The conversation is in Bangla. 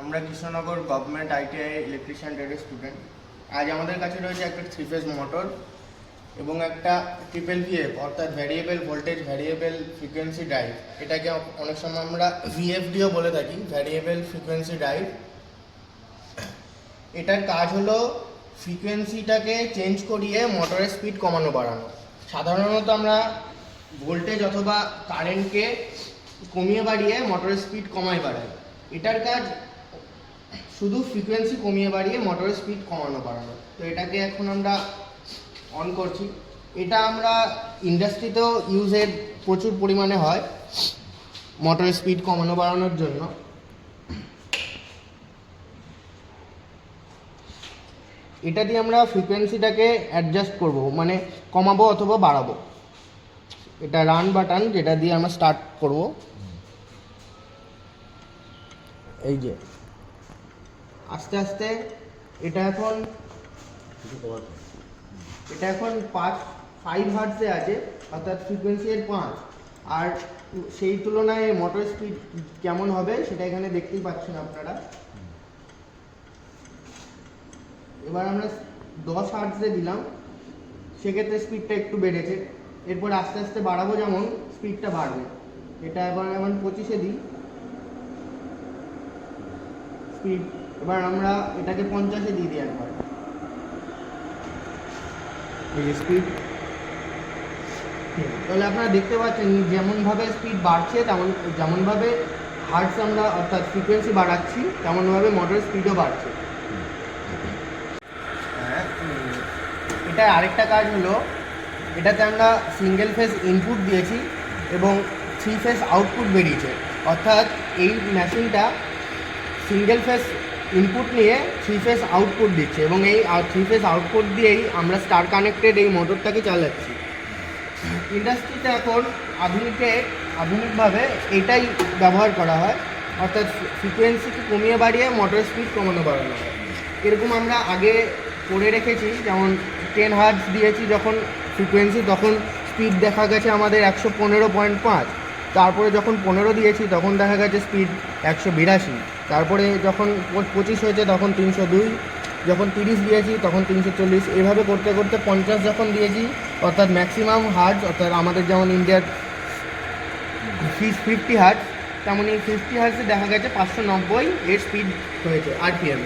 আমরা কৃষ্ণনগর গভর্নমেন্ট আইটিআই ইলেকট্রিশিয়ান ট্রেডের স্টুডেন্ট। আজ আমাদের কাছে রয়েছে একটা 3 ফেজ মোটর এবং একটা ট্রিপল ভিএফ অর্থাৎ variable voltage variable frequency drive. এটাকে অনেক সময় আমরা ভিএফডিও বলে থাকি, ভ্যারিয়েবল ফ্রিকোয়েন্সি ড্রাইভ। এটার কাজ হলো ফ্রিকোয়েন্সিটাকে চেঞ্জ করিয়ে মোটরের স্পিড কমানো বাড়ানো। সাধারণত আমরা ভোল্টেজ অথবা কারেন্টকে কমিয়ে বাড়িয়ে মোটরের স্পিড কমাই বাড়াই। এটার কাজ শুধু ফ্রিকোয়েন্সি কমিয়ে বাড়িয়ে মোটরের স্পিড কমানো বাড়ানো। তো এটাকে এখন আমরা অন করছি। এটা আমরা ইন্ডাস্ট্রিতেও ইউজের প্রচুর পরিমাণে হয় মোটরের স্পিড কমানো বাড়ানোর জন্য। এটা দিয়ে আমরা ফ্রিকোয়েন্সিটাকে অ্যাডজাস্ট করব, মানে কমাবো অথবা বাড়াবো। এটা রান বাটন, যেটা দিয়ে আমরা স্টার্ট করব। এই যে আস্তে আস্তে এটা এখন 5 হার্টজে আছে, অর্থাৎ ফ্রিকোয়েন্সি এর 5। আর সেই তুলনায় মোটর স্পিড কেমন হবে সেটা এখানে দেখতেই পাচ্ছেন আপনারা। এবার আমরা 10 হার্টজে দিলাম, সেক্ষেত্রে স্পিডটা একটু বেড়েছে। এরপর আস্তে আস্তে বাড়াবো, যেমন স্পিডটা বাড়বে। এটা এবার 25-এ দিই স্পিড। এবার আমরা এটাকে 50-এ দিয়ে দিই একবার। এই যে স্পিড, তাহলে আপনারা দেখতে পাচ্ছেন যেমনভাবে স্পিড বাড়ছে যেমনভাবে হার্টস আমরা অর্থাৎ ফ্রিকোয়েন্সি বাড়াচ্ছি তেমনভাবে মোটরের স্পিডও বাড়ছে। এটা আরেকটা কাজ হলো, এটাতে আমরা সিঙ্গেল ফেজ ইনপুট দিয়েছি এবং 3 ফেজ আউটপুট বেরিয়েছে। অর্থাৎ এই মেশিনটা সিঙ্গেল ফেজ ইনপুট নিয়ে 3 ফেজ আউটপুট দিচ্ছে এবং এই 3 ফেজ আউটপুট দিয়েই আমরা স্টার কানেক্টেড এই মোটরটাকে চালাচ্ছি। ইন্ডাস্ট্রিতে এখন আধুনিকভাবে এটাই ব্যবহার করা হয়, অর্থাৎ ফ্রিকোয়েন্সিকে কমিয়ে বাড়িয়ে মোটর স্পিড কমানো বাড়ানো হয়। এরকম আমরা আগে করে রেখেছি, যেমন 10 হার্টজ দিয়েছি যখন ফ্রিকোয়েন্সি, তখন স্পিড দেখা গেছে আমাদের 115.5। তারপরে যখন 15 দিয়েছি তখন দেখা গেছে স্পিড 182। তারপরে যখন 25 হয়েছে তখন 302, যখন 30 দিয়েছি তখন 340। এভাবে করতে করতে 50 যখন দিয়েছি, অর্থাৎ ম্যাক্সিমাম হার্টজ, অর্থাৎ আমাদের যেমন ইন্ডিয়ার 50 হার্টজ, তেমনই 50 হার্টজে দেখা গেছে 590 এর স্পিড হয়েছে আরপিএম।